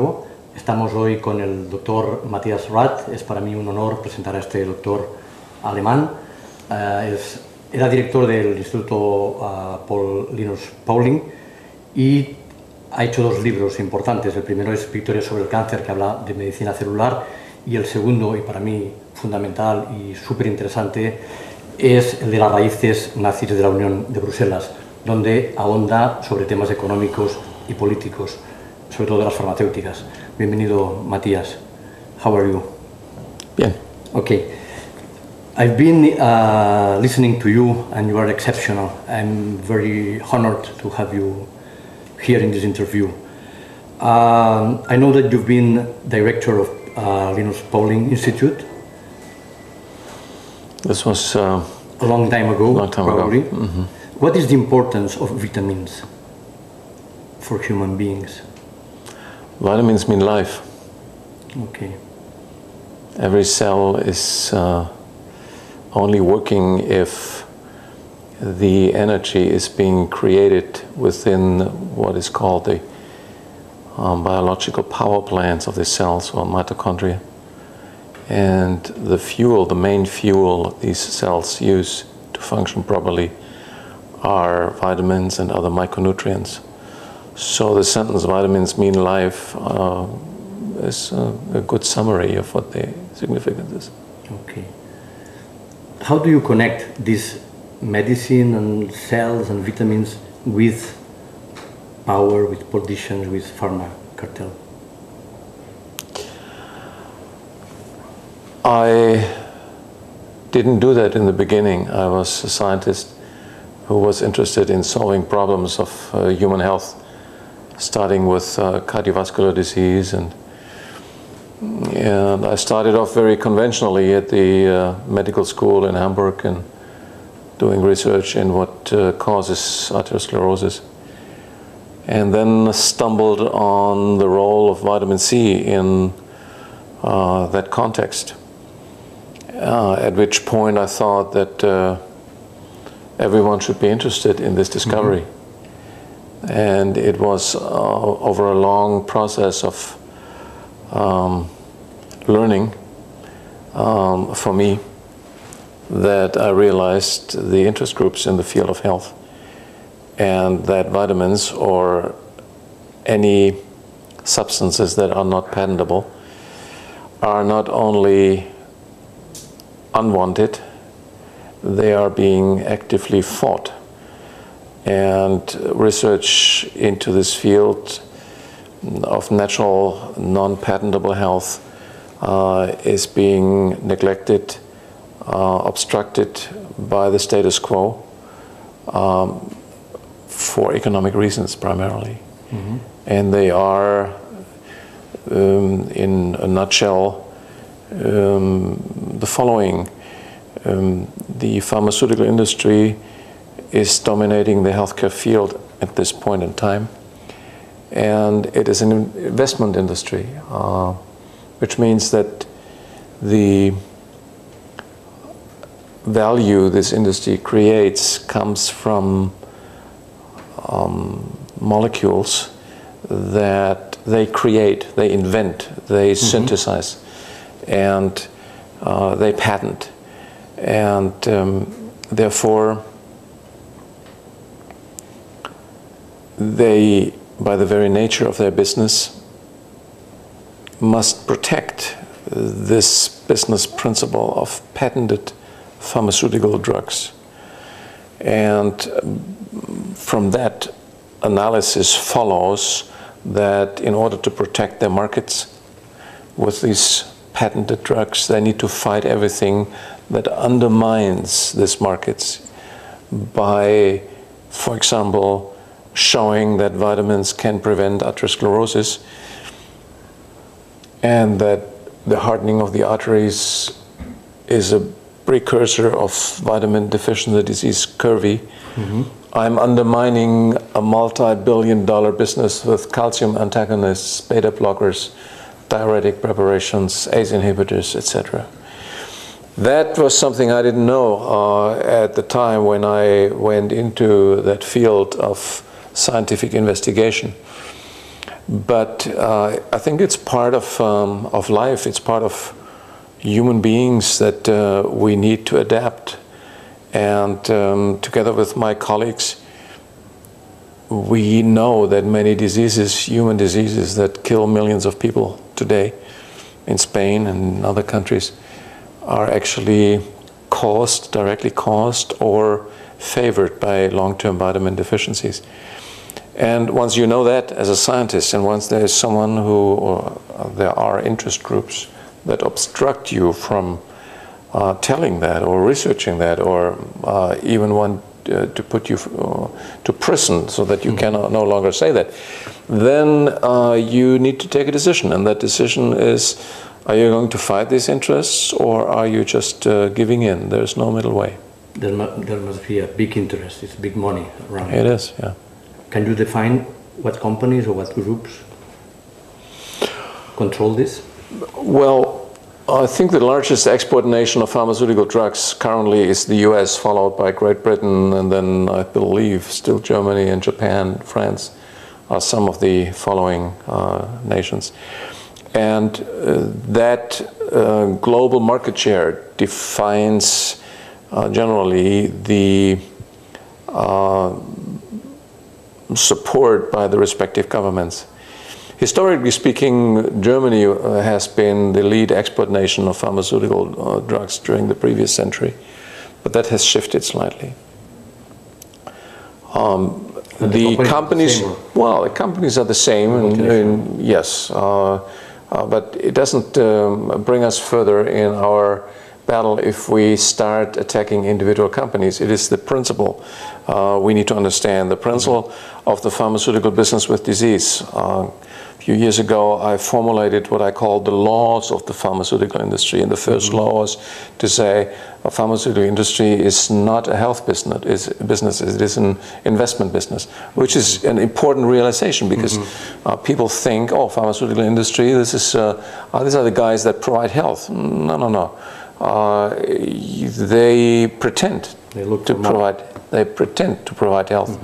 nuevo. Estamos hoy con el doctor Matthias Rath. Es para mí un honor presentar a este doctor alemán. Era director del Instituto Paul Linus Pauling y ha hecho dos libros importantes. El primero es Victoria sobre el cáncer, que habla de medicina celular, y el segundo, y para mí fundamental y súper interesante, es el de las raíces nazis de la Unión de Bruselas, donde ahonda sobre temas económicos y políticos, sobre todo de las farmacéuticas. Bienvenido, Matthias. How are you? Bien. Okay. I've been listening to you, and you are exceptional. I'm very honored to have you here in this interview. I know that you've been director of Linus Pauling Institute. This was a long time ago, long time probably. Ago. Mm-hmm. What is the importance of vitamins for human beings? Vitamins mean life. Okay. Every cell is only working if the energy is being created within what is called the biological power plants of the cells, or mitochondria. And the fuel, the main fuel these cells use to function properly, are vitamins and other micronutrients. So the sentence "vitamins mean life" is a good summary of what the significance is. Okay. How do you connect this medicine and cells and vitamins with power, with politicians, with pharma cartel? I didn't do that in the beginning. I was a scientist who was interested in solving problems of human health, starting with cardiovascular disease, and I started off very conventionally at the medical school in Hamburg and doing research in what causes atherosclerosis, and then stumbled on the role of vitamin C in that context, at which point I thought that everyone should be interested in this discovery. Mm-hmm. And it was over a long process of learning for me that I realized the interest groups in the field of health, and that vitamins or any substances that are not patentable are not only unwanted, they are being actively fought. And research into this field of natural, non-patentable health is being neglected, obstructed by the status quo for economic reasons primarily. Mm-hmm. And they are, in a nutshell, the following. The pharmaceutical industry is dominating the healthcare field at this point in time, and it is an investment industry, which means that the value this industry creates comes from molecules that they create, they invent, they mm-hmm. synthesize, and they patent. And therefore, they, by the very nature of their business, must protect this business principle of patented pharmaceutical drugs. And from that analysis follows that in order to protect their markets with these patented drugs, they need to fight everything that undermines these markets by, for example, showing that vitamins can prevent atherosclerosis and that the hardening of the arteries is a precursor of vitamin deficiency disease, scurvy. Mm-hmm. I'm undermining a multi-billion-dollar business with calcium antagonists, beta blockers, diuretic preparations, ACE inhibitors, etc. That was something I didn't know at the time when I went into that field of scientific investigation. But I think it's part of life. It's part of human beings that we need to adapt. And together with my colleagues, we know that many diseases, human diseases that kill millions of people today in Spain and in other countries, are actually caused, directly caused, or favored by long-term vitamin deficiencies. And once you know that as a scientist, and once there is someone who, or there are interest groups that obstruct you from telling that or researching that, or even want to put you to prison so that you cannot no longer say that, then you need to take a decision. And that decision is, are you going to fight these interests, or are you just giving in? There's no middle way. There must be a big interest. It's big money around. It is, yeah. Can you define what companies or what groups control this? Well, I think the largest export nation of pharmaceutical drugs currently is the US, followed by Great Britain, and then I believe still Germany and Japan, France are some of the following nations. And that global market share defines generally the support by the respective governments. Historically speaking, Germany has been the lead export nation of pharmaceutical drugs during the previous century, but that has shifted slightly. The companies, well, the companies are the same, yes, but it doesn't bring us further in our battle if we start attacking individual companies. It is the principle we need to understand, the principle of the pharmaceutical business with disease. A few years ago, I formulated what I call the laws of the pharmaceutical industry. And the first law was to say a pharmaceutical industry is not a health business, it is an investment business, which is an important realization, because people think, oh, pharmaceutical industry, this is, these are the guys that provide health. No, no, no. They pretend they pretend to provide health.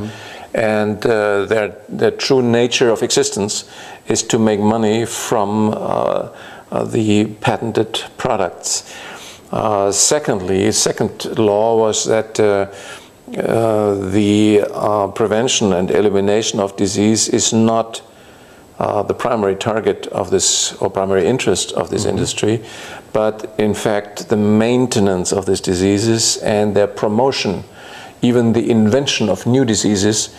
And their true nature of existence is to make money from the patented products. Secondly, second law was that the prevention and elimination of disease is not the primary target of this, or primary interest of this industry, but in fact the maintenance of these diseases and their promotion, even the invention of new diseases,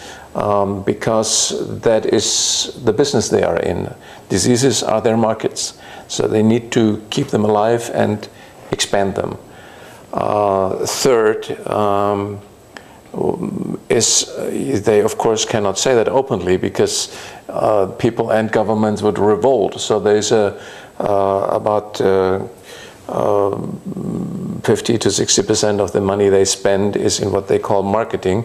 because that is the business they are in. Diseases are their markets, so they need to keep them alive and expand them. Third, they of course cannot say that openly, because people and governments would revolt. So there's about 50 to 60% of the money they spend is in what they call marketing,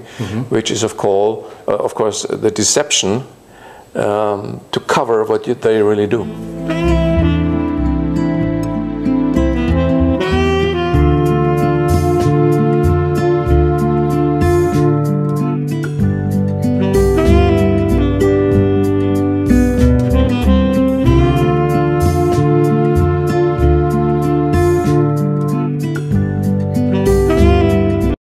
which is of course the deception to cover what they really do.